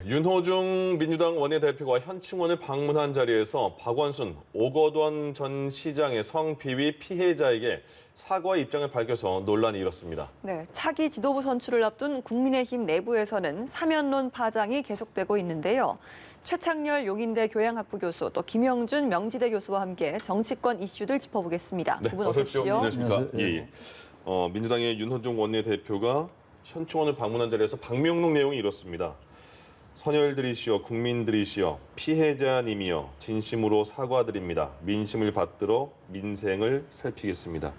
윤호중 민주당 원내대표가 현충원을 방문한 자리에서 박원순, 오거돈 전 시장의 성비위 피해자에게 사과의 입장을 밝혀서 논란이 일었습니다. 네, 차기 지도부 선출을 앞둔 국민의힘 내부에서는 사면론 파장이 계속되고 있는데요. 최창렬 용인대 교양학부 교수, 또 김영준 명지대 교수와 함께 정치권 이슈들 짚어보겠습니다. 네, 두 분 어서 오십시오. 안녕하십니까. 안녕하세요. 예. 민주당의 윤호중 원내대표가 현충원을 방문한 자리에서 방명록 내용이 이렇습니다. 선열들이시여 국민들이시여 피해자님이여 진심으로 사과드립니다. 민심을 받들어 민생을 살피겠습니다.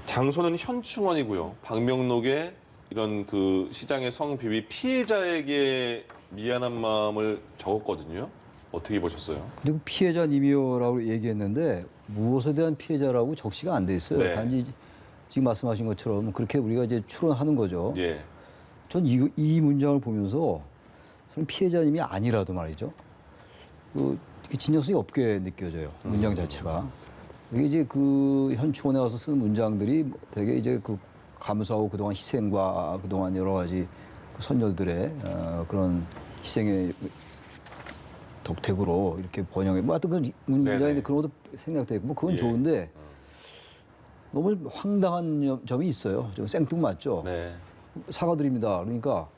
장소는 현충원이고요. 방명록에 이런 그 시장의 성비위 피해자에게 미안한 마음을 적었거든요. 어떻게 보셨어요? 그리고 피해자님이요라고 얘기했는데 무엇에 대한 피해자라고 적시가 안 돼 있어요. 네. 단지 지금 말씀하신 것처럼 그렇게 우리가 이제 추론하는 거죠. 예. 전 이 문장을 보면서 피해자님이 아니라도 말이죠. 진정성이 없게 느껴져요. 문장 자체가. 이게 이제 그 현충원에 가서 쓰는 문장들이 되게 이제 그 감수하고 그동안 희생과 그동안 여러 가지 선열들의 그런 희생의 덕택으로 이렇게 번영해. 뭐 하여튼 그런 문장인데 그런 것도 생략되고 뭐 그건 좋은데 너무 황당한 점이 있어요. 좀 생뚱맞죠. 네. 사과드립니다. 그러니까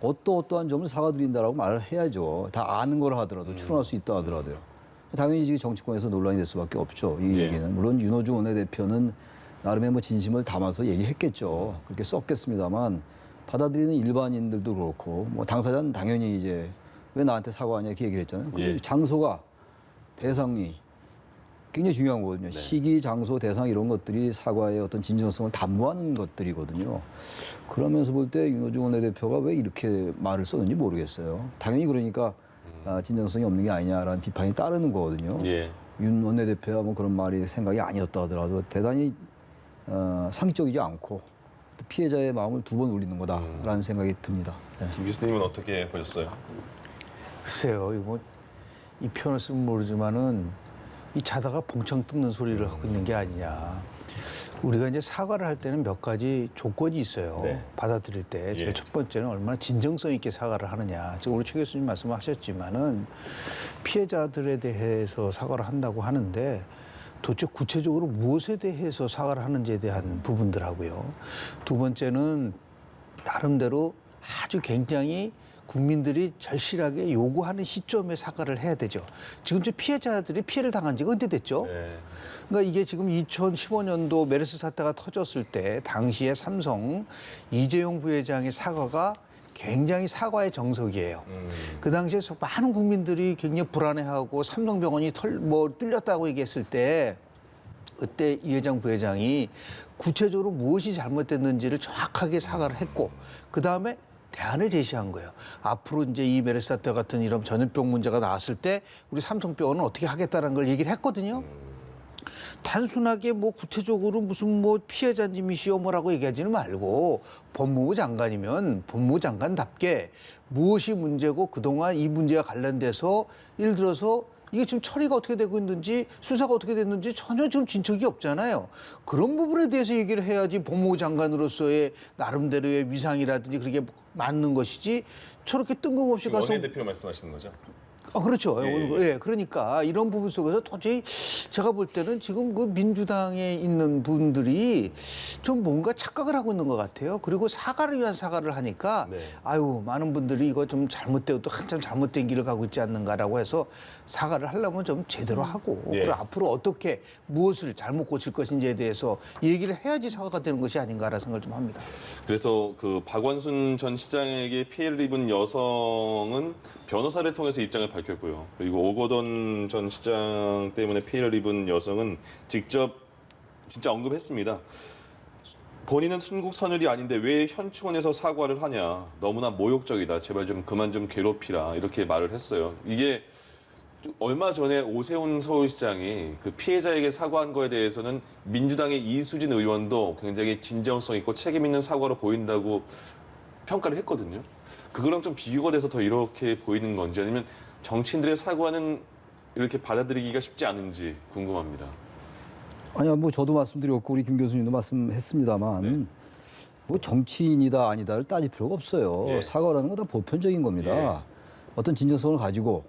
어떠한 점을 사과드린다라고 말을 해야죠. 다 아는 걸 하더라도 추론할 수 있다 하더라도요. 당연히 지금 정치권에서 논란이 될 수밖에 없죠. 이 얘기는. 물론 윤호중 원내대표는 나름의 뭐 진심을 담아서 얘기했겠죠. 그렇게 썼겠습니다만 받아들이는 일반인들도 그렇고 뭐 당사자는 당연히 이제 왜 나한테 사과하냐 이렇게 얘기를 했잖아요. 근데 장소가 대상이 굉장히 중요한 거거든요. 네. 시기, 장소, 대상 이런 것들이 사과의 어떤 진정성을 담보하는 것들이거든요. 그러면서 볼 때 윤호중 원내대표가 왜 이렇게 말을 썼는지 모르겠어요. 당연히 그러니까 진정성이 없는 게 아니냐라는 비판이 따르는 거거든요. 예. 윤 원내대표가 뭐 그런 말이 생각이 아니었다 하더라도 대단히 상식적이지 않고 또 피해자의 마음을 두 번 울리는 거다라는 생각이 듭니다. 네. 김 교수님은 어떻게 보셨어요? 글쎄요, 이거 이 표현을 쓰면 모르지만은 이 자다가 봉창 뜯는 소리를 하고 있는 게 아니냐. 우리가 이제 사과를 할 때는 몇 가지 조건이 있어요. 네. 받아들일 때. 제일 예. 첫 번째는 얼마나 진정성 있게 사과를 하느냐. 지금 우리 최 교수님 말씀하셨지만은 피해자들에 대해서 사과를 한다고 하는데 도대체 구체적으로 무엇에 대해서 사과를 하는지에 대한 부분들하고요. 두 번째는 나름대로 아주 굉장히 국민들이 절실하게 요구하는 시점에 사과를 해야 되죠. 지금 피해자들이 피해를 당한 지가 언제 됐죠? 네. 그러니까 이게 지금 2015년도 메르스 사태가 터졌을 때 당시에 삼성 이재용 부회장의 사과가 굉장히 사과의 정석이에요. 그 당시에 많은 국민들이 굉장히 불안해하고 삼성병원이 뚫렸다고 얘기했을 때 그때 이 회장 부회장이 구체적으로 무엇이 잘못됐는지를 정확하게 사과를 했고 그다음에 대안을 제시한 거예요. 앞으로 이제 이 메르스 사태 같은 이런 전염병 문제가 나왔을 때 우리 삼성병원은 어떻게 하겠다는 걸 얘기를 했거든요. 단순하게 뭐 구체적으로 무슨 뭐 피해자님이시오 뭐라고 얘기하지는 말고 법무부 장관이면 법무부 장관답게 무엇이 문제고 그동안 이 문제와 관련돼서 예를 들어서 이게 지금 처리가 어떻게 되고 있는지 수사가 어떻게 됐는지 전혀 지금 진척이 없잖아요. 그런 부분에 대해서 얘기를 해야지 법무부 장관으로서의 나름대로의 위상이라든지 그렇게 맞는 것이지 저렇게 뜬금없이 가서 원내대표 말씀하시는 거죠? 그렇죠. 예. 예, 그러니까 이런 부분 속에서 도저히 제가 볼 때는 지금 그 민주당에 있는 분들이 좀 뭔가 착각을 하고 있는 것 같아요. 그리고 사과를 위한 사과를 하니까 네. 아유 많은 분들이 이거 좀 잘못되고 또 한참 잘못된 길을 가고 있지 않는가라고 해서 사과를 하려면 좀 제대로 하고 예. 그리고 앞으로 어떻게 무엇을 잘못 고칠 것인지에 대해서 얘기를 해야지 사과가 되는 것이 아닌가라는 생각을 좀 합니다. 그래서 그 박원순 전 시장에게 피해를 입은 여성은 변호사를 통해서 입장을 밝혔고요. 그리고 오거돈 전 시장 때문에 피해를 입은 여성은 직접 진짜 언급했습니다. 본인은 순국 선열이 아닌데 왜 현충원에서 사과를 하냐. 너무나 모욕적이다. 제발 좀 그만 좀 괴롭히라. 이렇게 말을 했어요. 이게 얼마 전에 오세훈 서울시장이 그 피해자에게 사과한 거에 대해서는 민주당의 이수진 의원도 굉장히 진정성 있고 책임 있는 사과로 보인다고 평가를 했거든요. 그거랑 좀 비교가 돼서 더 이렇게 보이는 건지 아니면 정치인들의 사과는 이렇게 받아들이기가 쉽지 않은지 궁금합니다. 아니요, 뭐 저도 말씀드렸고 우리 김 교수님도 말씀했습니다만 뭐 정치인이다 아니다를 따질 필요가 없어요. 예. 사과라는 건 다 보편적인 겁니다. 어떤 진정성을 가지고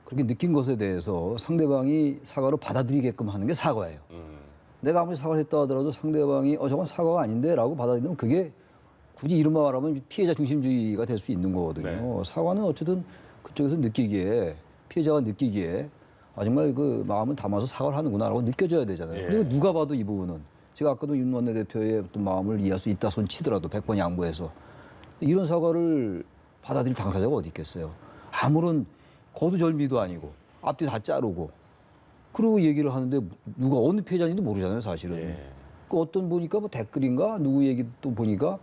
그렇게 느낀 것에 대해서 상대방이 사과로 받아들이게끔 하는 게 사과예요. 내가 아무리 사과를 했다 하더라도 상대방이 저건 사과가 아닌데 라고 받아들이면 그게 굳이 이른바 말하면 피해자 중심주의가 될 수 있는 거거든요. 네. 사과는 어쨌든 그쪽에서 느끼기에 피해자가 느끼기에 정말 그 마음을 담아서 사과를 하는구나라고 느껴져야 되잖아요. 예. 그리고 누가 봐도 이 부분은 제가 아까도 윤 원내대표의 어떤 마음을 이해할 수 있다 손 치더라도 100번 양보해서 이런 사과를 받아들일 당사자가 어디 있겠어요. 아무런 거두절미도 아니고 앞뒤 다 자르고 그리고 얘기를 하는데 누가 어느 피해자인지도 모르잖아요, 사실은. 예. 그 어떤 보니까 뭐 댓글인가 누구 얘기 또 보니까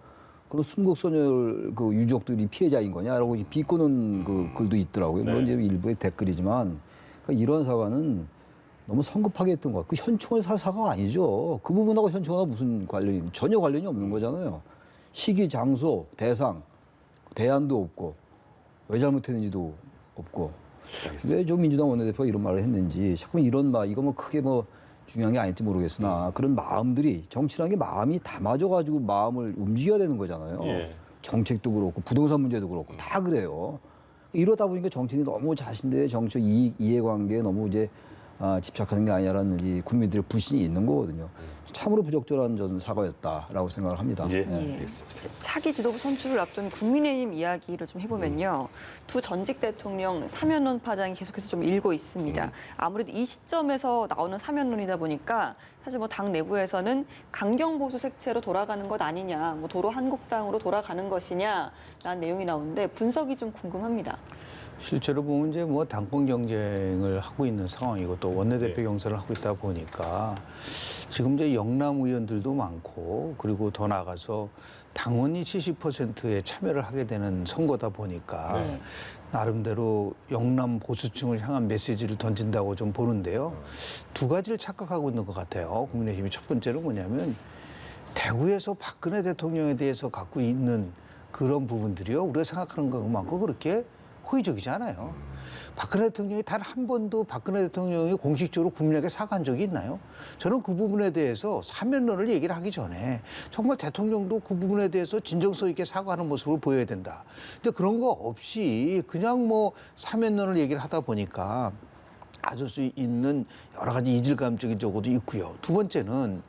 그런 순국소녀 그 유족들이 피해자인 거냐라고 비꼬는 그 글도 있더라고요. 물론 네. 이제 일부의 댓글이지만 그러니까 이런 사과는 너무 성급하게 했던 것 같고 그 현충원에서 할 사과가 아니죠. 그 부분하고 현충원하고 무슨 관련이 전혀 관련이 없는 거잖아요. 시기, 장소, 대상, 대안도 없고 왜 잘못했는지도 없고 왜 좀 민주당 원내대표가 이런 말을 했는지 자꾸 이런 이거 뭐 크게 뭐 중요한 게 아닐지 모르겠으나 그런 마음들이 정치라는 게 마음이 담아져가지고 마음을 움직여야 되는 거잖아요. 예. 정책도 그렇고 부동산 문제도 그렇고 다 그래요. 이러다 보니까 정치인이 너무 자신들의 정치적 이해관계에 너무 이제 집착하는 게 아니냐라는 이 국민들의 불신이 있는 거거든요. 참으로 부적절한 저는 사과였다라고 생각을 합니다. 예. 네. 알겠습니다. 차기 지도부 선출을 앞둔 국민의힘 이야기를 좀 해보면요. 두 전직 대통령 사면론 파장이 계속해서 좀 일고 있습니다. 아무래도 이 시점에서 나오는 사면론이다 보니까 사실 뭐 당 내부에서는 강경 보수 색채로 돌아가는 것 아니냐, 뭐 도로 한국당으로 돌아가는 것이냐라는 내용이 나오는데 분석이 좀 궁금합니다. 실제로 보면 이제 뭐 당권 경쟁을 하고 있는 상황이고 또 원내대표 경선을 하고 있다 보니까 지금 이제 영남 의원들도 많고 그리고 더 나아가서 당원이 70%의 참여를 하게 되는 선거다 보니까 네. 나름대로 영남 보수층을 향한 메시지를 던진다고 좀 보는데요. 두 가지를 착각하고 있는 것 같아요. 국민의힘이 첫 번째는 뭐냐면 대구에서 박근혜 대통령에 대해서 갖고 있는 그런 부분들이요. 우리가 생각하는 것만큼 그렇게 호의적이지 않아요. 박근혜 대통령이 단 한 번도 박근혜 대통령이 공식적으로 국민에게 사과한 적이 있나요? 저는 그 부분에 대해서 사면론을 얘기를 하기 전에 정말 대통령도 그 부분에 대해서 진정성 있게 사과하는 모습을 보여야 된다. 근데 그런 거 없이 그냥 뭐 사면론을 얘기를 하다 보니까 아줄 수 있는 여러 가지 이질감적인 적도 있고요. 두 번째는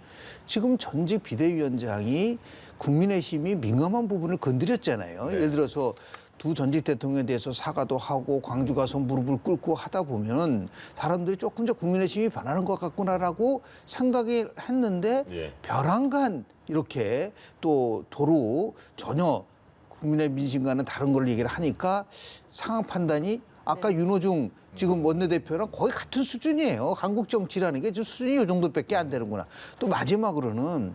지금 전직 비대위원장이 국민의힘이 민감한 부분을 건드렸잖아요. 네. 예를 들어서 두 전직 대통령에 대해서 사과도 하고 광주 가서 무릎을 꿇고 하다 보면 사람들이 조금 더 국민의힘이 변하는 것 같구나라고 생각이 했는데 예. 벼랑간 이렇게 또 도로 전혀 국민의 민심과는 다른 걸 얘기를 하니까 상황 판단이 아까 윤호중 지금 원내대표랑 거의 같은 수준이에요. 한국 정치라는 게 지금 수준이 이 정도밖에 안 되는구나. 또 마지막으로는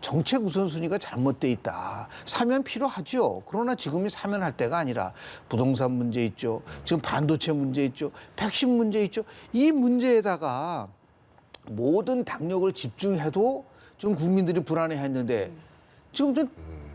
정책 우선순위가 잘못돼 있다. 사면 필요하죠. 그러나 지금이 사면할 때가 아니라 부동산 문제 있죠. 지금 반도체 문제 있죠. 백신 문제 있죠. 이 문제에다가 모든 당력을 집중해도 지금 국민들이 불안해했는데 지금 좀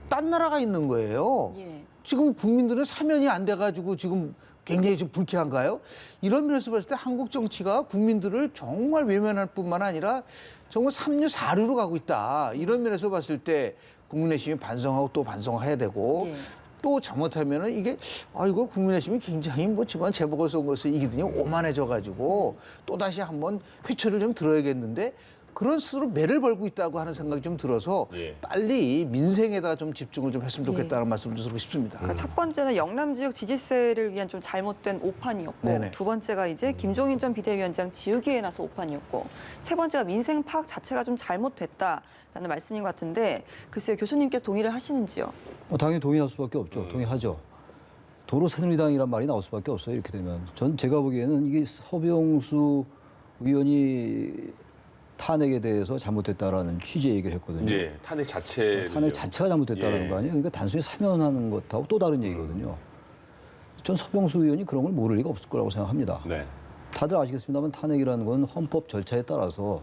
딴 나라가 있는 거예요. 예. 지금 국민들은 사면이 안 돼가지고 지금 굉장히 좀 불쾌한가요? 이런 면에서 봤을 때 한국 정치가 국민들을 정말 외면할 뿐만 아니라 정말 3류, 4류로 가고 있다. 이런 면에서 봤을 때 국민의힘이 반성하고 또 반성해야 되고 예. 또 잘못하면은 이게 이거 국민의힘이 굉장히 뭐 지방 재보궐선거에서 이기더니 오만해져가지고 또 다시 한번 회초리를 좀 들어야겠는데 그런 스스로 매를 벌고 있다고 하는 생각이 좀 들어서 예. 빨리 민생에다가 좀 집중을 좀 했으면 좋겠다는 말씀 좀 드리고 싶습니다. 그러니까 첫 번째는 영남 지역 지지세를 위한 좀 잘못된 오판이었고 네네. 두 번째가 이제 김종인 전 비대위원장 지우기에 나서 오판이었고 세 번째가 민생 파악 자체가 좀 잘못됐다라는 말씀인 것 같은데 글쎄요 교수님께서 동의를 하시는지요? 당연히 동의할 수밖에 없죠. 동의하죠. 도로 새누리당이란 말이 나올 수밖에 없어요. 이렇게 되면 제가 보기에는 이게 서병수 의원이 탄핵에 대해서 잘못됐다라는 취지의 얘기를 했거든요. 예. 탄핵 자체. 탄핵 자체가 잘못됐다는 예. 거 아니에요? 그러니까 단순히 사면하는 것하고 또 다른 얘기거든요. 전 서병수 의원이 그런 걸 모를 리가 없을 거라고 생각합니다. 네. 다들 아시겠습니다만 탄핵이라는 건 헌법 절차에 따라서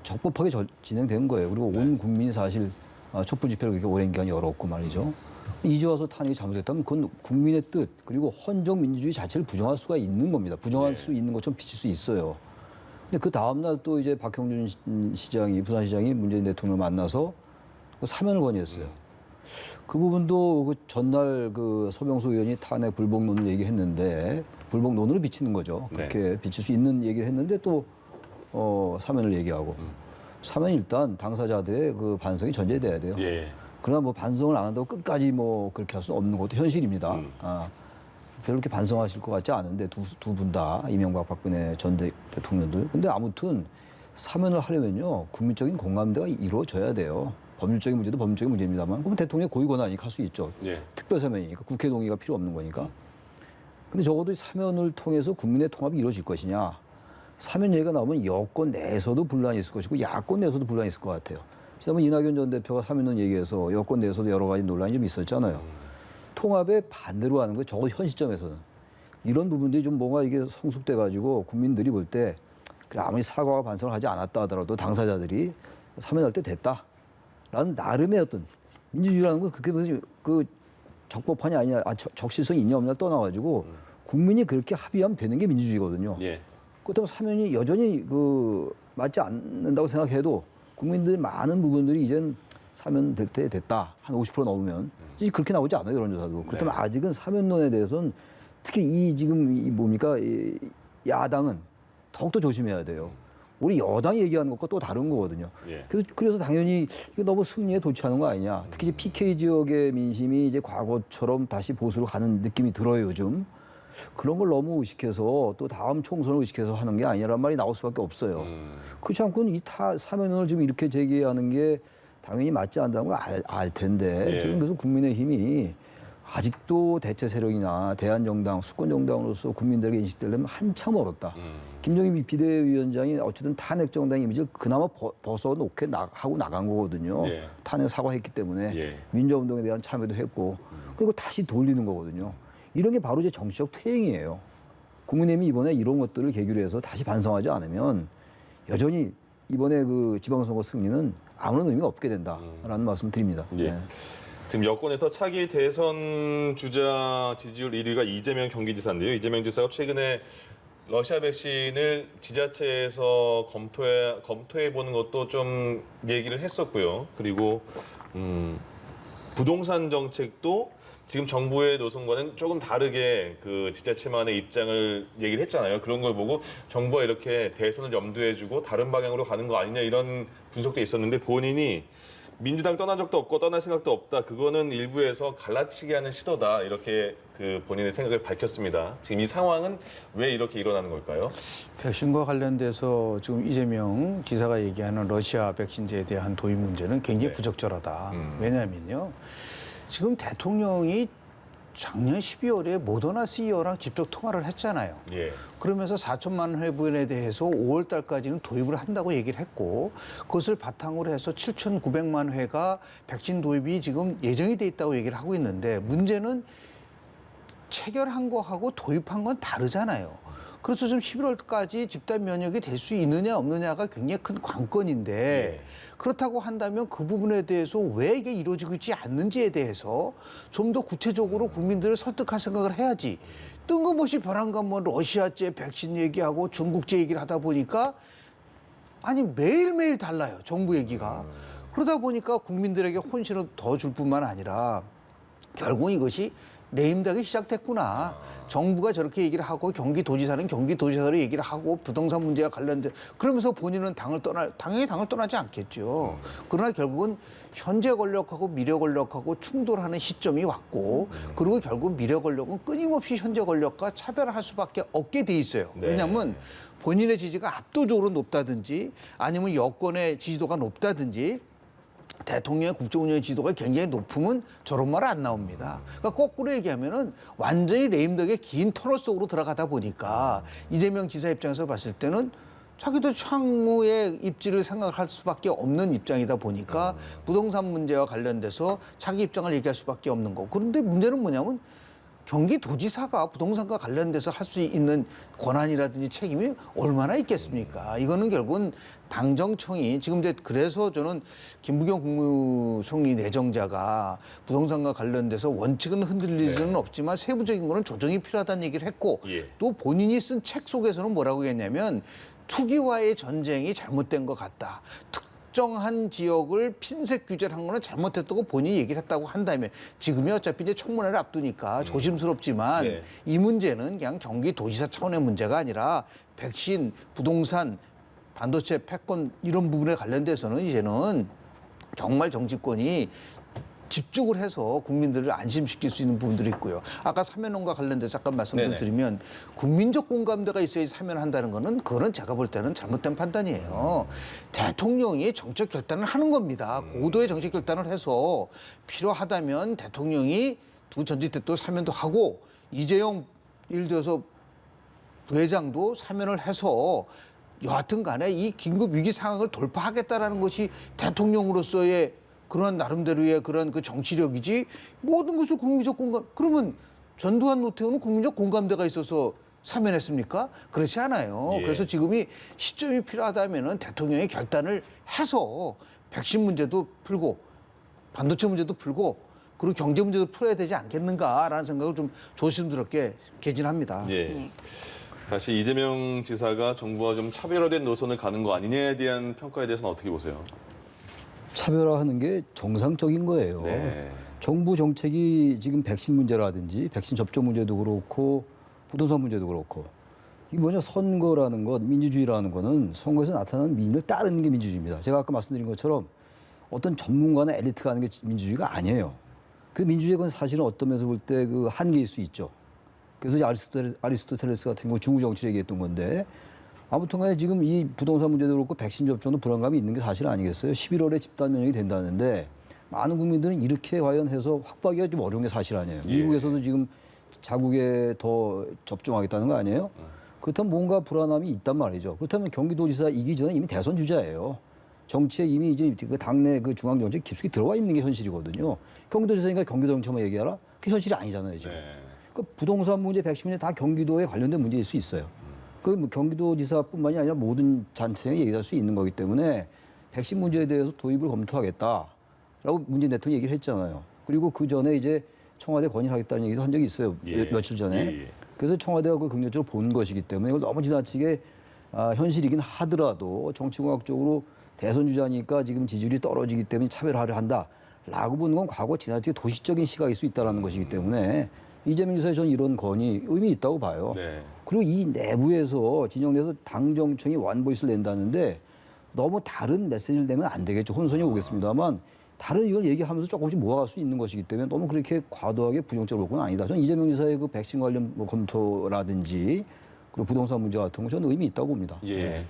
적법하게 진행된 거예요. 그리고 온 국민이 사실 촛불 집회를 그렇게 오랜 기간 열었고 말이죠. 이제 와서 탄핵이 잘못됐다면 그건 국민의 뜻 그리고 헌정 민주주의 자체를 부정할 수가 있는 겁니다. 부정할 수 있는 것처럼 비칠 수 있어요. 근데 그 다음 날 또 이제 박형준 시장이 부산시장이 문재인 대통령을 만나서 그 사면을 건의했어요. 그 부분도 그 전날 그 서병수 의원이 탄핵 불복론을 얘기했는데 불복론으로 비치는 거죠. 네. 그렇게 비칠 수 있는 얘기를 했는데 또 사면을 얘기하고 사면 일단 당사자들의 그 반성이 전제돼야 돼요. 예. 그러나 뭐 반성을 안 한다고 끝까지 뭐 그렇게 할 수는 없는 것도 현실입니다. 별로 그렇게 반성하실 것 같지 않은데 두 분 다 이명박 박근혜 전 대통령들. 근데 아무튼 사면을 하려면요 국민적인 공감대가 이루어져야 돼요. 법률적인 문제도 법률적인 문제입니다만 그럼 대통령의 고유 권한이 할 수 있죠. 예. 특별 사면이니까 국회 동의가 필요 없는 거니까. 근데 적어도 사면을 통해서 국민의 통합이 이루어질 것이냐. 사면 얘기가 나오면 여권 내에서도 분란이 있을 것이고 야권 내에서도 분란이 있을 것 같아요. 지난번 이낙연 전 대표가 사면론 얘기해서 여권 내에서도 여러 가지 논란이 좀 있었잖아요. 통합에 반대로 하는 거 적어도 현 시점에서는 이런 부분들이 좀 뭔가 이게 성숙돼 가지고 국민들이 볼 때 아무리 사과와 반성을 하지 않았다 하더라도 당사자들이 사면할 때 됐다라는 나름의 어떤 민주주의라는 건 그게 무슨 그 적법하냐 아니냐 적실성이 있냐 없냐 떠나가지고 국민이 그렇게 합의하면 되는 게 민주주의거든요. 예. 그렇다고 사면이 여전히 그 맞지 않는다고 생각해도 국민들 많은 부분들이 이젠 사면 될 때 됐다. 한 50% 넘으면. 이제 그렇게 나오지 않아요, 여론조사도. 그렇다면 아직은 사면론에 대해서는 특히 이 지금 이 뭡니까? 이 야당은 더욱더 조심해야 돼요. 우리 여당이 얘기하는 것과 또 다른 거거든요. 예. 그래서 당연히 이거 너무 승리에 도취하는 거 아니냐. 특히 이제 PK 지역의 민심이 이제 과거처럼 다시 보수로 가는 느낌이 들어요, 요즘. 그런 걸 너무 의식해서 또 다음 총선을 의식해서 하는 게 아니라는 말이 나올 수밖에 없어요. 그렇지 않고는 이 사면론을 지금 이렇게 제기하는 게 당연히 맞지 않다는 걸 알 텐데 예. 지금 그래서 국민의힘이 아직도 대체 세력이나 대한정당, 수권정당으로서 국민들에게 인식되려면 한참 멀었다. 김종인 비대위원장이 어쨌든 탄핵 정당 이미지를 그나마 벗어놓게 하고 나간 거거든요. 예. 탄핵 사과했기 때문에 예. 민주화운동에 대한 참여도 했고 그리고 다시 돌리는 거거든요. 이런 게 바로 이제 정치적 퇴행이에요. 국민의힘이 이번에 이런 것들을 계기로 해서 다시 반성하지 않으면 여전히 이번에 그 지방선거 승리는 아무런 의미가 없게 된다라는 말씀 드립니다. 예. 네. 지금 여권에서 차기 대선 주자 지지율 1위가 이재명 경기지사인데요. 이재명 지사가 최근에 러시아 백신을 지자체에서 검토해 보는 것도 좀 얘기를 했었고요. 그리고 부동산 정책도 지금 정부의 노선과는 조금 다르게 그 지자체만의 입장을 얘기를 했잖아요. 그런 걸 보고 정부가 이렇게 대선을 염두에 두고 다른 방향으로 가는 거 아니냐 이런 분석도 있었는데 본인이 민주당 떠난 적도 없고 떠날 생각도 없다. 그거는 일부에서 갈라치기 하는 시도다. 이렇게 그 본인의 생각을 밝혔습니다. 지금 이 상황은 왜 이렇게 일어나는 걸까요? 백신과 관련돼서 지금 이재명 지사가 얘기하는 러시아 백신제에 대한 도입 문제는 굉장히 네. 부적절하다. 왜냐하면요. 지금 대통령이 작년 12월에 모더나 CEO랑 직접 통화를 했잖아요. 예. 그러면서 4천만 회분에 대해서 5월 달까지는 도입을 한다고 얘기를 했고 그것을 바탕으로 해서 7,900만 회가 백신 도입이 지금 예정이 돼 있다고 얘기를 하고 있는데 문제는 체결한 거하고 도입한 건 다르잖아요. 그래서 좀 11월까지 집단 면역이 될 수 있느냐 없느냐가 굉장히 큰 관건인데 그렇다고 한다면 그 부분에 대해서 왜 이게 이루어지고 있지 않는지에 대해서 좀 더 구체적으로 국민들을 설득할 생각을 해야지. 뜬금없이 벼랑간 뭐 러시아제 백신 얘기하고 중국제 얘기를 하다 보니까 아니 매일매일 달라요. 정부 얘기가. 그러다 보니까 국민들에게 혼신을 더 줄 뿐만 아니라 결국 이것이 레임덕이 시작됐구나. 정부가 저렇게 얘기를 하고 경기도지사는 경기도지사로 얘기를 하고 부동산 문제와 관련된 그러면서 본인은 당연히 당을 떠나지 않겠죠. 그러나 결국은 현재 권력하고 미래 권력하고 충돌하는 시점이 왔고 그리고 결국 미래 권력은 끊임없이 현재 권력과 차별할 수밖에 없게 돼 있어요. 네. 왜냐하면 본인의 지지가 압도적으로 높다든지 아니면 여권의 지지도가 높다든지 대통령의 국정운영의 지도가 굉장히 높으면 저런 말 안 나옵니다. 그러니까 거꾸로 얘기하면은 완전히 레임덕의 긴 터널 속으로 들어가다 보니까 이재명 지사 입장에서 봤을 때는 자기도 향후의 입지를 생각할 수밖에 없는 입장이다 보니까 부동산 문제와 관련돼서 자기 입장을 얘기할 수밖에 없는 거고. 그런데 문제는 뭐냐면 경기도지사가 부동산과 관련돼서 할 수 있는 권한이라든지 책임이 얼마나 있겠습니까? 이거는 결국은 당정청이 지금 이제 그래서 저는 김부겸 국무총리 내정자가 부동산과 관련돼서 원칙은 흔들릴 수는 없지만 세부적인 거는 조정이 필요하다는 얘기를 했고 또 본인이 쓴 책 속에서는 뭐라고 했냐면 투기와의 전쟁이 잘못된 것 같다. 특정한 지역을 핀셋 규제를 한 거는 잘못했다고 본인이 얘기를 했다고 한다면 지금이 어차피 이제 청문회를 앞두니까 조심스럽지만 네. 이 문제는 그냥 경기도지사 차원의 문제가 아니라 백신, 부동산, 반도체, 패권 이런 부분에 관련돼서는 이제는 정말 정치권이 집중을 해서 국민들을 안심시킬 수 있는 부분들이 있고요. 아까 사면론과 관련돼서 잠깐 말씀 좀 네네. 드리면 국민적 공감대가 있어야지 사면을 한다는 거는 그거는 제가 볼 때는 잘못된 판단이에요. 대통령이 정책 결단을 하는 겁니다. 고도의 정책 결단을 해서 필요하다면 대통령이 두 전직대표 사면도 하고 이재용 예를 들어서 부회장도 사면을 해서 여하튼 간에 이 긴급 위기 상황을 돌파하겠다라는 것이 대통령으로서의 그런 나름대로의 그런 그 정치력이지 모든 것을 국민적 공감 그러면 전두환 노태우는 국민적 공감대가 있어서 사면했습니까? 그렇지 않아요. 예. 그래서 지금이 시점이 필요하다면은 대통령이 결단을 해서 백신 문제도 풀고 반도체 문제도 풀고 그리고 경제 문제도 풀어야 되지 않겠는가라는 생각을 좀 조심스럽게 개진합니다. 예. 다시 이재명 지사가 정부와 좀 차별화된 노선을 가는 거 아니냐에 대한 평가에 대해서는 어떻게 보세요? 차별화하는 게 정상적인 거예요. 네. 정부 정책이 지금 백신 문제라든지 백신 접종 문제도 그렇고 부동산 문제도 그렇고 이 뭐냐 선거라는 것, 민주주의라는 거는 선거에서 나타나는 민의를 따르는 게 민주주의입니다. 제가 아까 말씀드린 것처럼 어떤 전문가나 엘리트가 하는 게 민주주의가 아니에요. 그 민주주의가 사실은 어떤 면에서 볼 때 그 한계일 수 있죠. 그래서 이제 아리스토텔레스 같은 경우 중국 정치를 얘기했던 건데 아무튼 간에 지금 이 부동산 문제도 그렇고 백신 접종도 불안감이 있는 게 사실 아니겠어요? 11월에 집단 면역이 된다는데 많은 국민들은 이렇게 과연 해서 확보하기가 좀 어려운 게 사실 아니에요. 예. 미국에서도 지금 자국에 더 접종하겠다는 거 아니에요? 그렇다면 뭔가 불안함이 있단 말이죠. 그렇다면 경기도지사 이기 전에 이미 대선 주자예요. 정치에 이미 이제 그 당내 그 중앙 정치 깊숙이 들어와 있는 게 현실이거든요. 경기도지사니까 경기도 정치만 얘기하라? 그게 현실이 아니잖아요, 지금. 네. 그 부동산 문제, 백신 문제 다 경기도에 관련된 문제일 수 있어요. 그 뭐 경기도지사뿐만이 아니라 모든 단체에 얘기할 수 있는 거기 때문에 백신 문제에 대해서 도입을 검토하겠다라고 문재인 대통령이 얘기를 했잖아요. 그리고 그 전에 이제 청와대 건의하겠다는 얘기도 한 적이 있어요. 예. 며칠 전에. 예. 그래서 청와대가 그걸 긍정적으로 본 것이기 때문에 이걸 너무 지나치게 현실이긴 하더라도 정치공학적으로 대선 주자니까 지금 지지율이 떨어지기 때문에 차별화를 한다라고 보는 건 과거 지나치게 도시적인 시각일 수 있다는 것이기 때문에 이재명 지사의 저는 이런 건이 의미 있다고 봐요. 네. 그리고 이 내부에서 진영내에서 당정청이 원보이스를 낸다는데 너무 다른 메시지를 내면 안 되겠죠. 혼선이 오겠습니다만 다른 이걸 얘기하면서 조금씩 모아갈 수 있는 것이기 때문에 너무 그렇게 과도하게 부정적으로 볼 건 아니다. 저는 이재명 지사의 그 백신 관련 뭐 검토라든지 그리고 부동산 문제 같은 거 저는 의미 있다고 봅니다. 예.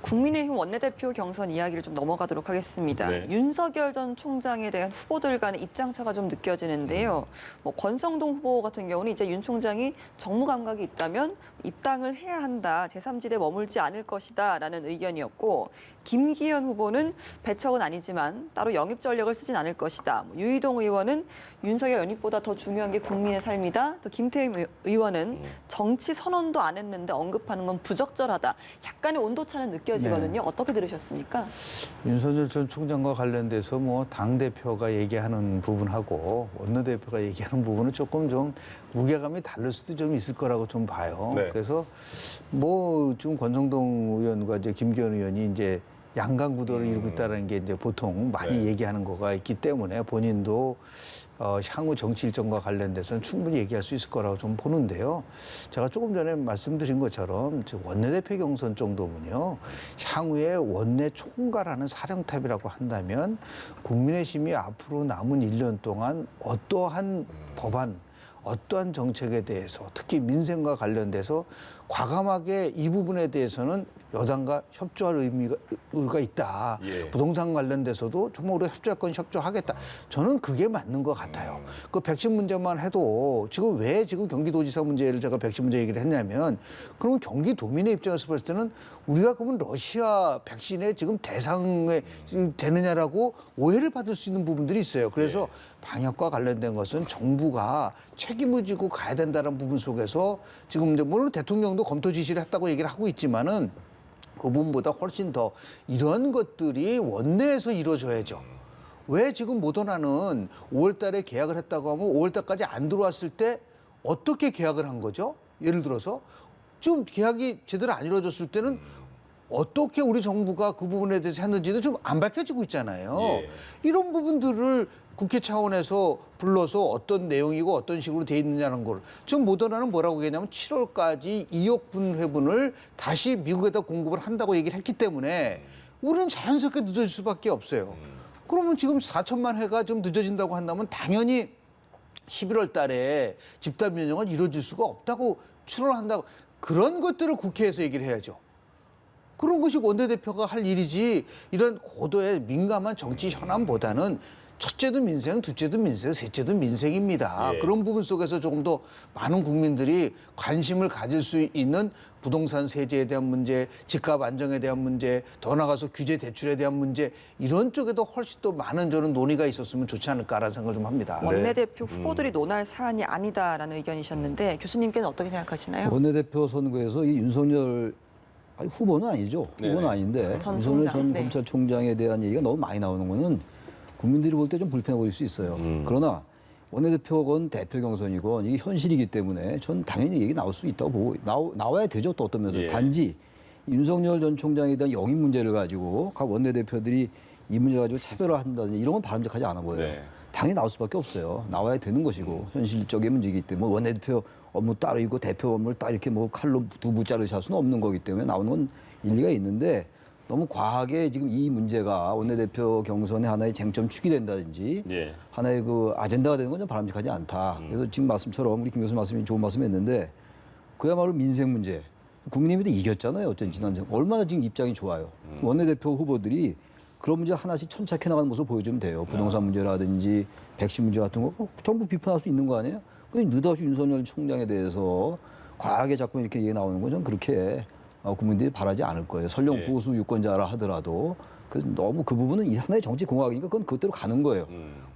국민의힘 원내대표 경선 이야기를 좀 넘어가도록 하겠습니다. 네. 윤석열 전 총장에 대한 후보들 간의 입장차가 좀 느껴지는데요. 뭐 권성동 후보 같은 경우는 이제 윤 총장이 정무 감각이 있다면 입당을 해야 한다. 제3지대에 머물지 않을 것이다라는 의견이었고 김기현 후보는 배척은 아니지만 따로 영입 전력을 쓰진 않을 것이다. 뭐 유희동 의원은 윤석열 연입보다 더 중요한 게 국민의 삶이다. 또 김태흠 의원은 정치 선언도 안 했는데 언급하는 건 부적절하다. 약간의 온도차는 느껴지거든요. 어떻게 들으셨습니까? 윤석열 전 총장과 관련돼서 뭐 당대표가 얘기하는 부분하고 원내대표가 얘기하는 부분은 조금 좀 무게감이 다를 수도 좀 있을 거라고 좀 봐요. 네. 그래서 뭐 지금 권성동 의원과 이제 김기현 의원이 이제 양강 구도를 이루고 있다는 게 이제 보통 많이 네. 얘기하는 거가 있기 때문에 본인도 향후 정치 일정과 관련돼서는 충분히 얘기할 수 있을 거라고 좀 보는데요. 제가 조금 전에 말씀드린 것처럼 원내대표 경선 정도면요. 향후에 원내 총괄하는 사령탑이라고 한다면 국민의힘이 앞으로 남은 1년 동안 어떠한 법안, 어떠한 정책에 대해서 특히 민생과 관련돼서 과감하게 이 부분에 대해서는 여당과 협조할 의미가 있다. 예. 부동산 관련돼서도 정말 우리가 협조할 건 협조하겠다. 저는 그게 맞는 것 같아요. 그 백신 문제만 해도 지금 왜 지금 경기도지사 문제를 제가 백신 문제 얘기를 했냐면 그러면 경기도민의 입장에서 봤을 때는 우리가 그러면 러시아 백신의 지금 대상에 되느냐라고 오해를 받을 수 있는 부분들이 있어요. 그래서 방역과 관련된 것은 정부가 책임을 지고 가야 된다는 부분 속에서 지금 이제 물론 대통령도 검토 지시를 했다고 얘기를 하고 있지만은 그 부분보다 훨씬 더 이런 것들이 원내에서 이루어져야죠. 왜 지금 모더나는 5월 달에 계약을 했다고 하면 5월 달까지 안 들어왔을 때 어떻게 계약을 한 거죠? 예를 들어서 지금 계약이 제대로 안 이루어졌을 때는 어떻게 우리 정부가 그 부분에 대해서 했는지도 좀 안 밝혀지고 있잖아요. 예. 이런 부분들을 국회 차원에서 불러서 어떤 내용이고 어떤 식으로 돼 있느냐는 걸 지금 모더나는 뭐라고 얘기하냐면 7월까지 2억 분 회분을 다시 미국에다 공급을 한다고 얘기를 했기 때문에 우리는 자연스럽게 늦어질 수밖에 없어요. 그러면 지금 4천만 회가 좀 늦어진다고 한다면 당연히 11월 달에 집단 면역은 이루어질 수가 없다고 추론한다고 그런 것들을 국회에서 얘기를 해야죠. 그런 것이 원내대표가 할 일이지 이런 고도의 민감한 정치 현안보다는 첫째도 민생, 둘째도 민생, 셋째도 민생입니다. 예. 그런 부분 속에서 조금 더 많은 국민들이 관심을 가질 수 있는 부동산 세제에 대한 문제, 집값 안정에 대한 문제, 더 나아가서 규제 대출에 대한 문제 이런 쪽에도 훨씬 더 많은 저는 논의가 있었으면 좋지 않을까라는 생각을 좀 합니다. 원내대표 후보들이 논할 사안이 아니다라는 의견이셨는데 교수님께는 어떻게 생각하시나요? 원내대표 선거에서 이 윤석열 후보는 아니죠. 네네. 후보는 아닌데 전 윤석열 총장, 전 네. 검찰총장에 대한 얘기가 너무 많이 나오는 거는 국민들이 볼 때 좀 불편해 보일 수 있어요. 그러나 원내대표건 대표 경선이건 이게 현실이기 때문에 전 당연히 얘기 나올 수 있다고 보고 나와야 되죠. 또 어떤 면에서 예. 단지 윤석열 전 총장에 대한 영입 문제를 가지고 각 원내대표들이 이 문제 가지고 차별화한다든지 이런 건 바람직하지 않아 보여요. 네. 당연히 나올 수밖에 없어요. 나와야 되는 것이고 현실적인 문제이기 때문에 뭐 원내대표 업무 따로 있고 대표 업무를 딱 이렇게 뭐 칼로 두부 자르시 할 수는 없는 거기 때문에 나오는 건 일리가 있는데 너무 과하게 지금 이 문제가 원내대표 경선의 하나의 쟁점축이 된다든지 예. 하나의 그 아젠다가 되는 건 좀 바람직하지 않다. 그래서 지금 말씀처럼 우리 김 교수 말씀이 좋은 말씀했는데 그야말로 민생 문제. 국민의힘도 이겼잖아요. 어쩐 지난 얼마나 지금 입장이 좋아요. 원내대표 후보들이 그런 문제 하나씩 천착해 나가는 모습을 보여주면 돼요. 부동산 문제라든지 백신 문제 같은 거 전부 비판할 수 있는 거 아니에요? 근데 느닷없이 윤석열 총장에 대해서 과하게 자꾸 이렇게 얘기 나오는 건 좀 그렇게 국민들이 바라지 않을 거예요. 설령 예. 보수 유권자라 하더라도 그래서 너무 그 부분은 이 하나의 정치 공학이니까 그건 그대로 가는 거예요.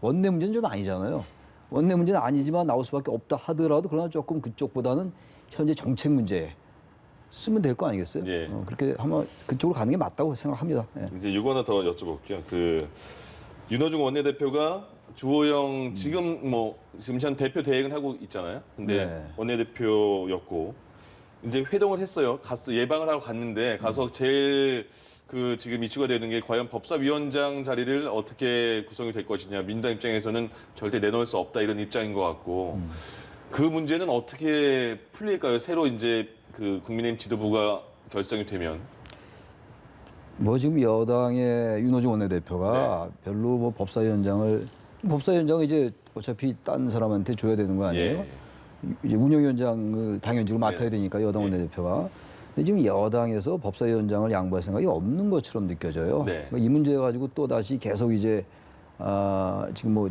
원내 문제는 좀 아니잖아요. 원내 문제는 아니지만 나올 수밖에 없다 하더라도 그러나 조금 그쪽보다는 현재 정책 문제에 쓰면 될 거 아니겠어요? 예. 그렇게 하면 그쪽으로 가는 게 맞다고 생각합니다. 예. 이제 이거 하나 더 여쭤볼게요. 그 윤호중 원내대표가 주호영 지금 현 대표 대행을 하고 있잖아요. 근데 네. 원내대표였고 이제 회동을 했어요. 예방을 하고 갔는데 가서 제일 그 지금 이슈가 되는 게 과연 법사위원장 자리를 어떻게 구성이 될 것이냐. 민주당 입장에서는 절대 내놓을 수 없다 이런 입장인 것 같고 그 문제는 어떻게 풀릴까요? 새로 이제 그 국민의힘 지도부가 결성이 되면. 뭐 지금 여당의 윤호중 원내대표가 별로 뭐 법사위원장은 이제 어차피 딴 사람한테 줘야 되는 거 아니에요? 예. 이제 운영위원장을 당연직을 맡아야 되니까 여당 원내대표가. 근데 지금 여당에서 법사위원장을 양보할 생각이 없는 것처럼 느껴져요. 네. 이 문제 가지고 또 다시 계속 이제 지금 뭐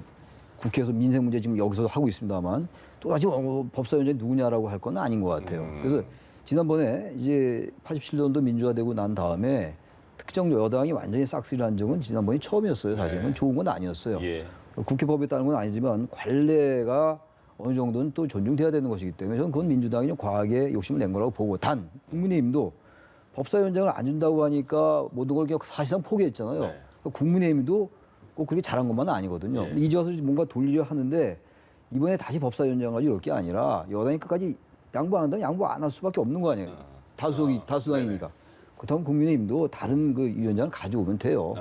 국회에서 민생 문제 지금 여기서 하고 있습니다만 또 다시 법사위원장이 누구냐라고 할 건 아닌 것 같아요. 그래서 지난번에 이제 87년도 민주화되고 난 다음에 특정 여당이 완전히 싹쓸이한 적은 지난번이 처음이었어요. 사실은 네. 좋은 건 아니었어요. 예. 국회법에 따른 건 아니지만 관례가 어느 정도는 또 존중돼야 되는 것이기 때문에 저는 그건 민주당이 좀 과하게 욕심을 낸 거라고 보고 단 국민의힘도 법사위원장을 안 준다고 하니까 모든 걸 그냥 사실상 포기했잖아요. 네. 국민의힘도 꼭 그렇게 잘한 것만은 아니거든요. 예. 근데 이제 와서 뭔가 돌리려 하는데 이번에 다시 법사위원장 가지고 이럴 게 아니라 여당이 끝까지 양보 안 한다면 양보 안 할 수밖에 없는 거 아니에요. 다수당이니까. 그렇다면 국민의힘도 다른 그 위원장을 가져오면 돼요.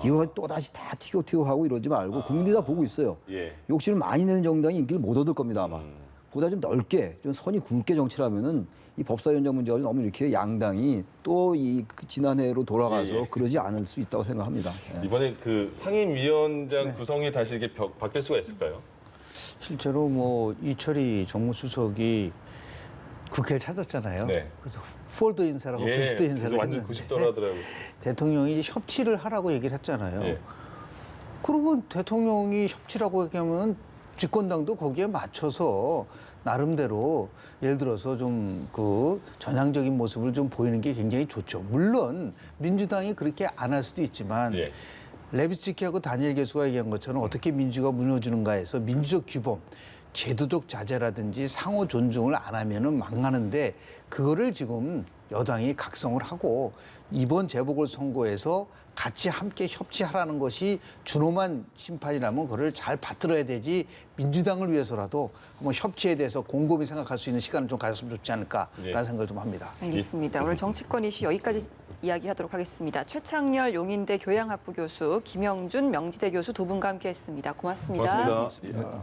이거 또 다시 다 튀고 하고 이러지 말고 국민들이 다 보고 있어요. 예. 욕심을 많이 내는 정당이 인기를 못 얻을 겁니다 아마. 보다 좀 넓게, 좀 선이 굵게 정치를 하면은 이 법사위원장 문제가 너무 이렇게 양당이 또 이 지난해로 돌아가서 예, 예. 그러지 않을 수 있다고 생각합니다. 예. 이번에 그 상임위원장 구성이 다시 이게 바뀔 수가 있을까요? 실제로 뭐 이철희 정무수석이 국회를 찾았잖아요. 네. 그래서 폴더 인사라고 예. 90도 인사를 완전 했는데 90도로 하더라고요. 대통령이 이제 협치를 하라고 얘기를 했잖아요. 예. 그러면 대통령이 협치라고 얘기하면 집권당도 거기에 맞춰서 나름대로 예를 들어서 좀 그 전향적인 모습을 좀 보이는 게 굉장히 좋죠. 물론 민주당이 그렇게 안 할 수도 있지만 예. 레비츠키하고 다니엘 교수가 얘기한 것처럼 어떻게 민주가 무너지는가 해서 민주적 규범, 제도적 자제라든지 상호 존중을 안 하면은 망하는데 그거를 지금 여당이 각성을 하고 이번 재보궐선거에서 같이 함께 협치하라는 것이 준엄한 심판이라면 그걸 잘 받들어야 되지 민주당을 위해서라도 한번 협치에 대해서 곰곰이 생각할 수 있는 시간을 좀 가졌으면 좋지 않을까라는 예. 생각을 좀 합니다. 알겠습니다. 오늘 정치권 이슈 여기까지 이야기하도록 하겠습니다. 최창렬 용인대 교양학부 교수, 김영준 명지대 교수 두 분과 함께했습니다. 고맙습니다. 고맙습니다.